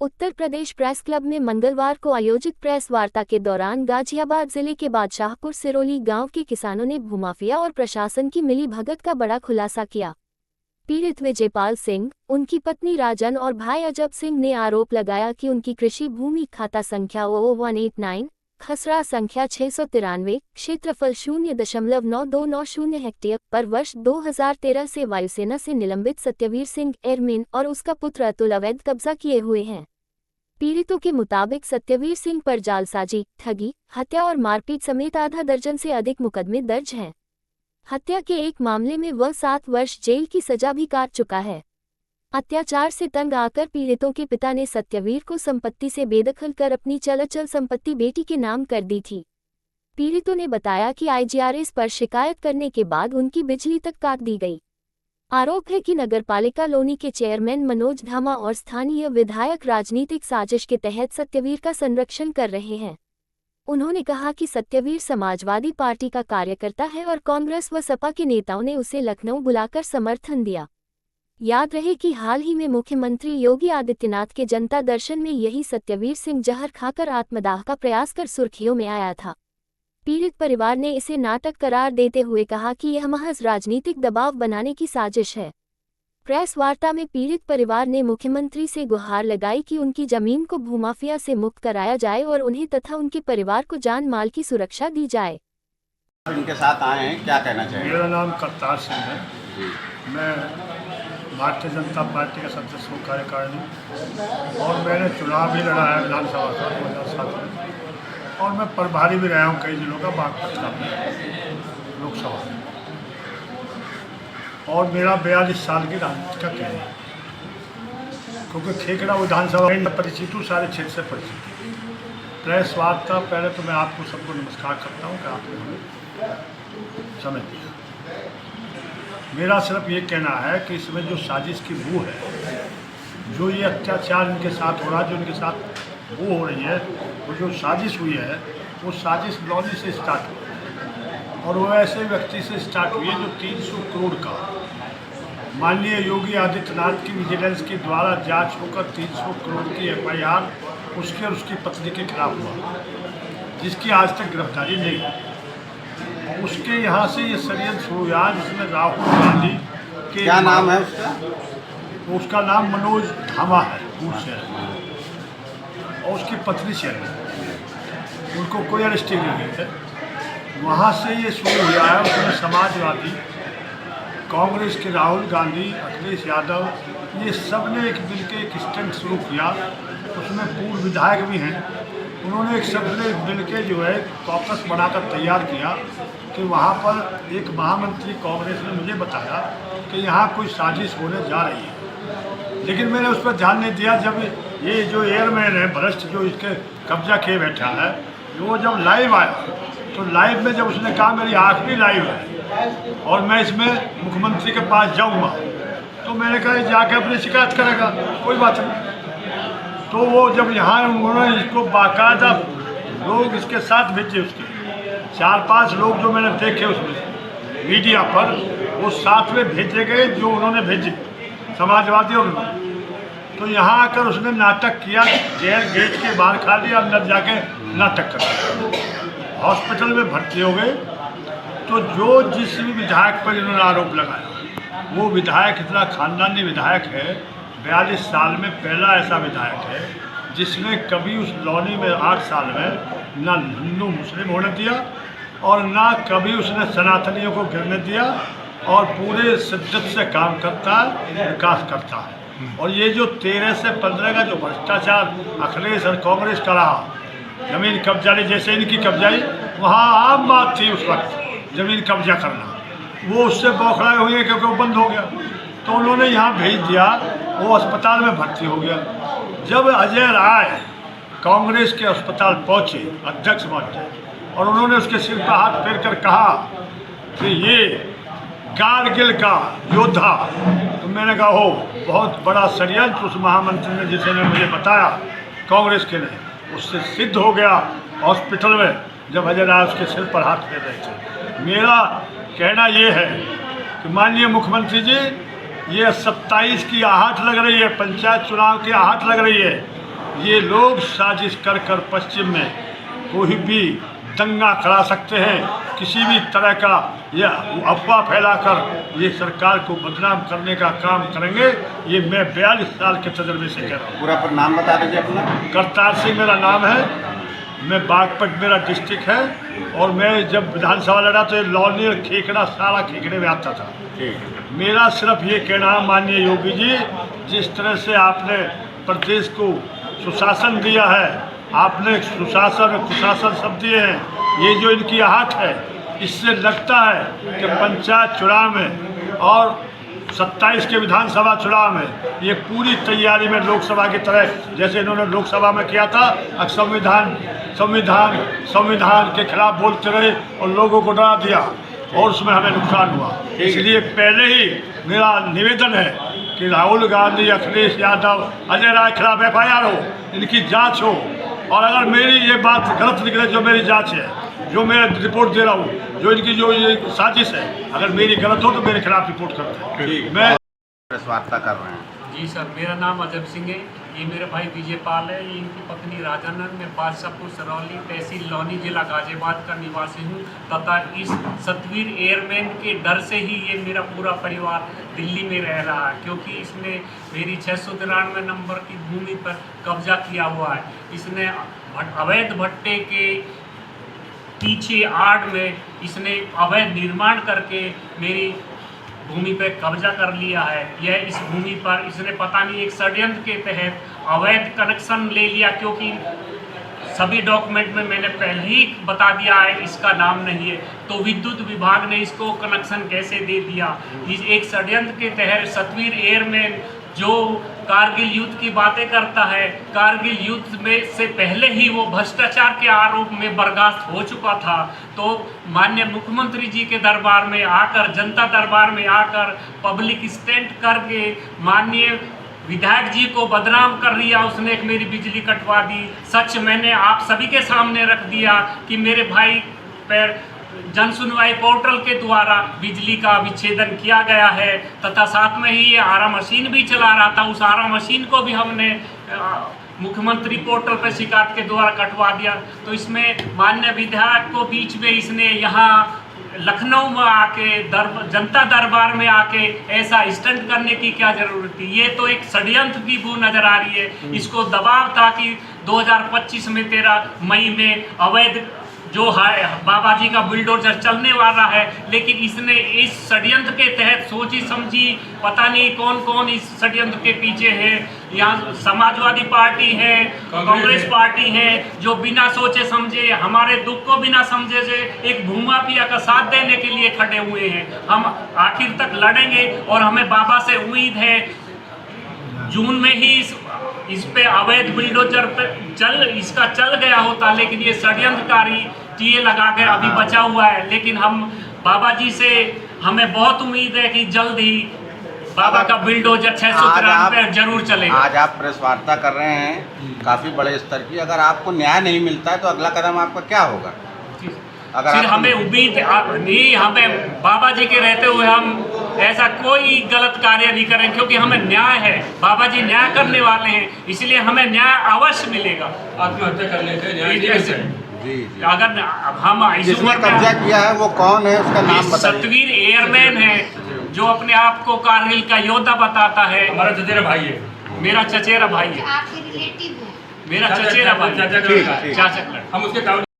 Uttar Pradesh press club में मंगलवार को आयोजित प्रेस वार्ता के दौरान गाजियाबाद जिले के बादशाहपुर सिरोली गांव के किसानों ने भूमाफिया और प्रशासन की मिलीभगत का बड़ा खुलासा किया। पीड़ित विजयपाल सिंह, उनकी पत्नी राजन और भाई अजब सिंह ने आरोप लगाया कि उनकी कृषि भूमि खाता संख्या O189, खसरा संख्या 693, क्षेत्रफल 0.9290 हेक्टेयर पर वर्ष 2013 से वायुसेना से निलंबित सत्यवीर सिंह एयरमैन और उसका पुत्र अतुल अवैध कब्जा किए हुए हैं। पीड़ितों के मुताबिक सत्यवीर सिंह पर जालसाजी, ठगी, हत्या और मारपीट समेत आधा दर्जन से अधिक मुकदमे दर्ज हैं। हत्या के एक मामले में वह 7 वर्ष जेल की सजा भी काट चुका है। अत्याचार से तंग आकर पीड़ितों के पिता ने सत्यवीर को संपत्ति से बेदखल कर अपनी चल संपत्ति बेटी के नाम कर दी थी। पीड़ितों ने बताया कि IGRS पर शिकायत करने के बाद उनकी बिजली तक काट दी गई। आरोप है कि नगरपालिका लोनी के चेयरमैन मनोज धामा और स्थानीय विधायक राजनीतिक साजिश के तहत सत्यवीर का संरक्षण कर रहे हैं। उन्होंने कहा कि सत्यवीर समाजवादी पार्टी का कार्यकर्ता है और कांग्रेस व सपा के नेताओं ने उसे लखनऊ बुलाकर समर्थन दिया। याद रहे कि हाल ही में मुख्यमंत्री योगी आदित्यनाथ के जनता दर्शन में यही सत्यवीर सिंह जहर खाकर आत्मदाह का प्रयास कर सुर्खियों में आया था। पीड़ित परिवार ने इसे नाटक करार देते हुए कहा कि यह महज राजनीतिक दबाव बनाने की साजिश है। प्रेस वार्ता में पीड़ित परिवार ने मुख्यमंत्री से गुहार लगाई कि उनकी जमीन को भूमाफिया से मुक्त कराया जाए और उन्हें तथा उनके परिवार को जान माल की सुरक्षा दी जाए। इनके साथ आए हैं, क्या कहना चाहिए? मेरा नाम करतार सिंह है। मैं भारतीय जनता पार्टी का सदस्य हूँ, कार्यकारिणी, और मैंने चुनाव भी लड़ा है विधानसभा का 2007 में, और मैं प्रभारी भी रहा हूँ कई जिलों का बागपत में लोकसभा में, और मेरा 42 साल की राजनीति का कैरियर है। क्योंकि खेकड़ा विधानसभा में परिचित हूँ, सारे क्षेत्र से परिचित हूँ। प्रेस वार्ता, पहले तो मैं आपको सबको नमस्कार करता हूँ कि आपने हमें समय दिया। मेरा सिर्फ ये कहना है कि इसमें जो साजिश की बू है, जो ये अत्याचार इनके साथ हो रहा है, जो इनके साथ वो हो रही है, वो जो साजिश हुई है, वो साजिश लॉनी से स्टार्ट हुई है, और वो ऐसे व्यक्ति से स्टार्ट हुई है जो 300 करोड़ का माननीय योगी आदित्यनाथ की विजिलेंस के द्वारा जांच होकर 300 करोड़ की FIR उसके और उसकी पत्नी के खिलाफ हुआ, जिसकी आज तक गिरफ्तारी नहीं हुई। उसके यहाँ से ये षड्यंत्र हुआ जिसमें राहुल गांधी के, क्या नाम है उसका? उसका नाम मनोज धामा है, से है, और उसकी पत्नी से है। उनको कोई अरेस्ट नहीं हुए थे। वहाँ से ये शुरू हुआ है। उसमें समाजवादी, कांग्रेस के राहुल गांधी, अखिलेश यादव, ये सब ने एक मिलकर एक स्टंट शुरू किया। उसमें पूर्व विधायक भी हैं। उन्होंने एक सब ने मिलकर जो है कॉकस बनाकर तैयार किया कि वहाँ पर एक महामंत्री कांग्रेस ने मुझे बताया कि यहाँ कोई साजिश होने जा रही है, लेकिन मैंने उस पर ध्यान नहीं दिया। जब ये जो एयरमैन है भ्रष्ट, जो इसके कब्जा किए बैठा है, वो जब लाइव आया तो लाइव में जब उसने कहा मेरी आखिरी लाइव है और मैं इसमें मुख्यमंत्री के पास जाऊँगा, तो मैंने कहा जाके अपनी शिकायत करेगा, कोई बात नहीं। तो वो जब यहाँ उन्होंने इसको बाकायदा लोग इसके साथ भेजे, उसके 4-5 लोग जो मैंने देखे उसमें मीडिया पर, वो साथ में भेजे गए जो उन्होंने भेजे समाजवादी। और तो यहाँ आकर उसने नाटक किया, जेल गेट के बाहर खा लिया, अंदर जाके नाटक कर दिया, हॉस्पिटल में भर्ती हो गए। तो जो जिस भी विधायक पर इन्होंने आरोप लगाया, वो विधायक इतना खानदानी विधायक है, 42 साल में पहला ऐसा विधायक है जिसने कभी उस लॉनी में 8 साल में ना हिंदू मुस्लिम होने दिया और ना कभी उसने सनातनियों को गिरने दिया, और पूरे शिद्दत से काम करता है, विकास करता है। और ये जो 13 से 15 का जो भ्रष्टाचार अखिलेश और कांग्रेस का रहा, ज़मीन कब्जा जैसे इनकी कब्जाई, वहाँ आम बात थी उस वक्त ज़मीन कब्जा करना, वो उससे बौखलाए हुए हैं क्योंकि वो बंद हो गया। तो उन्होंने यहाँ भेज दिया, वो अस्पताल में भर्ती हो गया। जब अजय राय कांग्रेस के अस्पताल पहुँचे, अध्यक्ष पहुँचे, और उन्होंने उसके सिर पर हाथ फेर कर कहा कि ये कारगिल का योद्धा, तो मैंने कहा हो बहुत बड़ा षड्यंत्र उस महामंत्री ने, जिसने मुझे बताया कांग्रेस के ने, उससे सिद्ध हो गया हॉस्पिटल में जब अजय राय उसके सिर पर हाथ फेर रहे थे। मेरा कहना ये है कि माननीय मुख्यमंत्री जी, ये 27 की आहट लग रही है, पंचायत चुनाव की आहट लग रही है, ये लोग साजिश कर कर पश्चिम में कोई भी दंगा करा सकते हैं, किसी भी तरह का ये अफवाह फैलाकर ये सरकार को बदनाम करने का काम करेंगे। ये मैं 42 साल के तजर्बे से कह रहा हूँ। पूरा पर नाम बता दीजिए अपना। करतार सिंह मेरा नाम है, मैं बागपत मेरा डिस्ट्रिक्ट है, और मैं जब विधानसभा लड़ा तो ये लौनी और खेखड़ा सारा खेखड़े में आता था। ठीक। मेरा सिर्फ ये कहना है माननीय योगी जी, जिस तरह से आपने प्रदेश को सुशासन दिया है, आपने सुशासन और कुशासन सब दिए हैं, ये जो इनकी आहट है, इससे लगता है कि पंचायत चुनाव में और 27 के विधानसभा चुनाव में ये पूरी तैयारी में लोकसभा की तरह जैसे इन्होंने लोकसभा में किया था, संविधान संविधान संविधान के खिलाफ बोलते रहे और लोगों को डरा दिया और उसमें हमें नुकसान हुआ। इसलिए पहले ही मेरा निवेदन है कि राहुल गांधी, अखिलेश यादव, अजय राय खिलाफ FIR हो, इनकी जांच हो, और अगर मेरी ये बात गलत निकले, जो मेरी जांच है, जो मैं रिपोर्ट दे रहा हूँ, जो इनकी जो ये साजिश है, अगर मेरी गलत हो तो मेरे खिलाफ रिपोर्ट करते हैं। मैं प्रेस वार्ता कर रहे हैं। जी सर, मेरा नाम अजब सिंह है। ये मेरे भाई विजय पाल है, ये इनकी पत्नी राजानंद। मैं बादशाहपुर सरौली, तहसील लौनी, जिला गाजियाबाद का निवासी हूँ तथा इस सतवीर एयरमैन के डर से ही ये मेरा पूरा परिवार दिल्ली में रह रहा है, क्योंकि इसने मेरी 693 नंबर की भूमि पर कब्जा किया हुआ है। इसने अवैध भट्टे के पीछे आड़ में इसने अवैध निर्माण करके मेरी भूमि पे कब्जा कर लिया है। यह इस भूमि पर इसने पता नहीं एक षड्यंत्र के तहत अवैध कनेक्शन ले लिया, क्योंकि सभी डॉक्यूमेंट में मैंने पहले ही बता दिया है इसका नाम नहीं है, तो विद्युत विभाग ने इसको कनेक्शन कैसे दे दिया। इस एक षड्यंत्र के तहत सतवीर एयरमैन जो कारगिल युद्ध की बातें करता है, कारगिल युद्ध में से पहले ही वो भ्रष्टाचार के आरोप में बर्खास्त हो चुका था। तो माननीय मुख्यमंत्री जी के दरबार में आकर, जनता दरबार में आकर पब्लिक स्टैंड करके माननीय विधायक जी को बदनाम कर दिया उसने। एक मेरी बिजली कटवा दी। सच मैंने आप सभी के सामने रख दिया कि मेरे भाई पर जन सुनवाई पोर्टल के द्वारा बिजली का विच्छेदन किया गया है, तथा साथ में ही ये आरा मशीन भी चला रहा था। उस आरा मशीन को भी हमने मुख्यमंत्री पोर्टल पर शिकायत के द्वारा कटवा दिया। तो इसमें माननीय विधायक को बीच में इसने यहाँ लखनऊ में आके जनता दरबार में आके ऐसा स्टंट करने की क्या जरूरत थी। ये तो एक षड्यंत्र की बू नजर आ रही है। इसको दबाव था कि 2025 में 13 मई में अवैध जो है बाबा जी का बुलडोजर चलने वाला है, लेकिन इसने इस षड्यंत्र के तहत सोची समझी, पता नहीं कौन कौन इस षड्यंत्र के पीछे है। यहाँ समाजवादी पार्टी है, कांग्रेस पार्टी है, जो बिना सोचे समझे, हमारे दुख को बिना समझे से एक भूमाफिया का साथ देने के लिए खड़े हुए हैं। हम आखिर तक लड़ेंगे और हमें बाबा से उम्मीद है जून में ही इस पे अवैध बुलडोजर पे इसका चल गया होता, लेकिन ये षड्यंत्रकारी टीए लगा के अभी बचा हुआ है। लेकिन हम बाबा जी से हमें बहुत उम्मीद है कि जल्द ही बाबा का बुलडोजर 693 पे जरूर चलेगा। आज आप प्रेस वार्ता कर रहे हैं काफी बड़े स्तर की, अगर आपको न्याय नहीं मिलता है तो अगला कदम आपका क्या होगा? अगर फिर हमें उम्मीद नहीं, हमें बाबा जी के रहते हुए हम ऐसा कोई गलत कार्य नहीं करें, क्योंकि हमें न्याय है। बाबा जी न्याय करने वाले हैं, इसलिए हमें न्याय अवश्य मिलेगा। आत्महत्या कर लेते जी। अगर हम जिसने कब्जा किया है वो कौन है, उसका नाम बताइए। सतवीर एयरमैन है, जो अपने आप को कारगिल का योद्धा बताता है। हमारा चचेरा भाई है, मेरा चचेरा भाई है, आपके रिलेटिव हो। मेरा चचेरा भाई, चाचा, चाचा। हम उसके